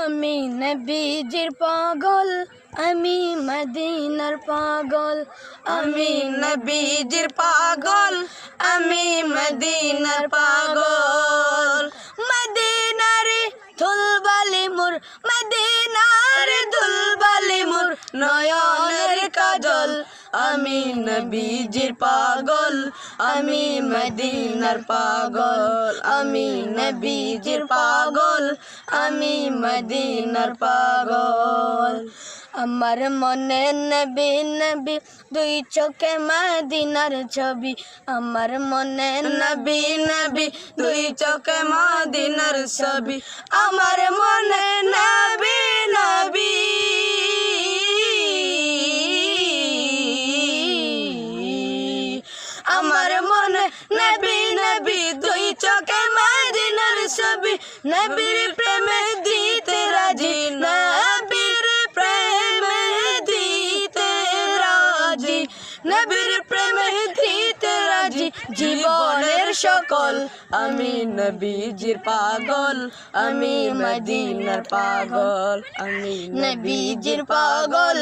আমি নবীজির পাগল, আমি মদিনার পাগল। আমি নবীজির পাগল, আমি মদিনার পাগল। মদিনার ধুলবালি মোর, মদিনার ধুলবালি মোর নয়নের কাজল। আমি নবীজির পাগল, আমি মদিনার পাগল। আমি নবীজির পাগল, আমি মদিনার পাগল। আমার মনে নবী নবী, দুই চোখে মদিনার ছবি। আমার মনে নবী নবী, দুই চোখে মদিনার ছবি। আমার মনে নবী নবী, আমার মনে নবী নবী, দুই চোখে মদিনার ছবি। নবীর প্রেমে দিতে রাজি, নবীর প্রেমে দিতে রাজি, নবীর প্রেমে দিতে রাজি জীবনের সকল। আমি নবীজির পাগল, আমি মদিনার পাগল। আমি নবীজির পাগল,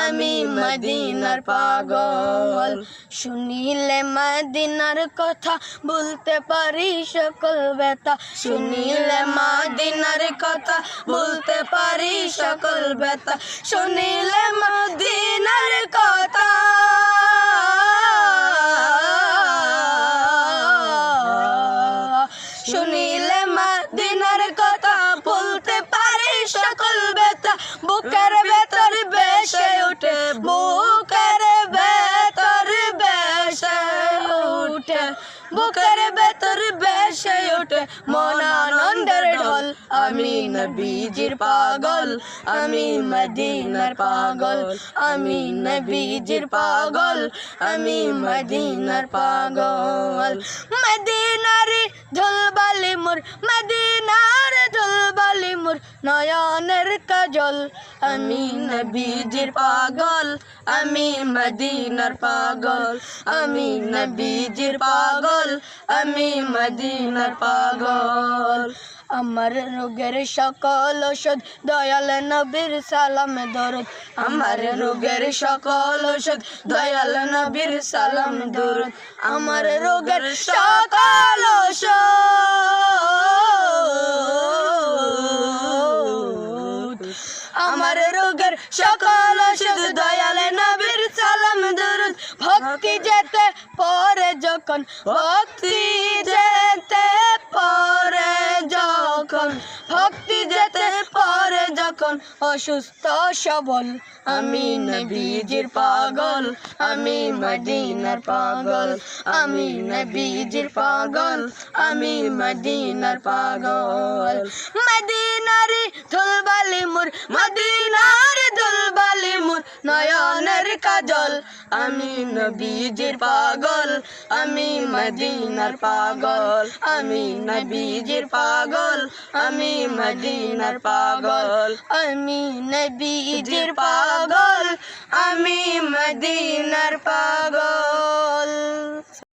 আমি মদিনার পাগল। শুনিলে মদিনার কথা বলতে পারি সকল ব্যথা। শুনিলে মদিনার কথা বলতে পারি সকল ব্যথা। শুনিলে মদিনার কথা, শুনিলে মদিনার কথা বলতে পারি সকল ব্যথা। বুকের ভেতর বেশে ওঠে, বুকের ভেতর বেশে ওঠে, বুকের ভেতর বেশে ওঠে মন আনন্দের ঢল। আমি নবীজির পাগল, আমি মদিনার পাগল। আমি নবীজির পাগল, আমি মদিনার পাগল। মদিনার ধুলবালি মোর, মদিনার ধুলবালি মোর নয়নের কাজল। আমি নবীজির পাগল, আমি মদিনার পাগল। আমি নবীজির পাগল, আমি মদিনার পাগল। আমার রোগের সকল ওষুধ দয়াল নবীর সালাম দরুদ। আমার রোগের সকল ওষুধ দয়াল নবীর সালাম দরুদ। আমার রোগের সকল ওষুধ, আমার রোগের সকল ওষুধ দয়াল নবীর সালাম দরুদ। ভক্তি যেতে পরে যখন, ভক্তি যেতে পরে যখন, ভক্তি যেতে পরে যখন অসুস্থ সবল। আমি নবীজির পাগল, আমি মদিনার পাগল। আমি নবীজির পাগল, আমি মদিনার পাগল। মদিনার ধুলবালি মোর, মদিনার ধুলবালি মোর নয়নের কাজল। আমি নবীজির পাগল, আমি মদিনার পাগল। আমি নবীজির পাগল, আমি মদিনার পাগল। আমি নবীজির পাগল, আমি মদিনার পাগল।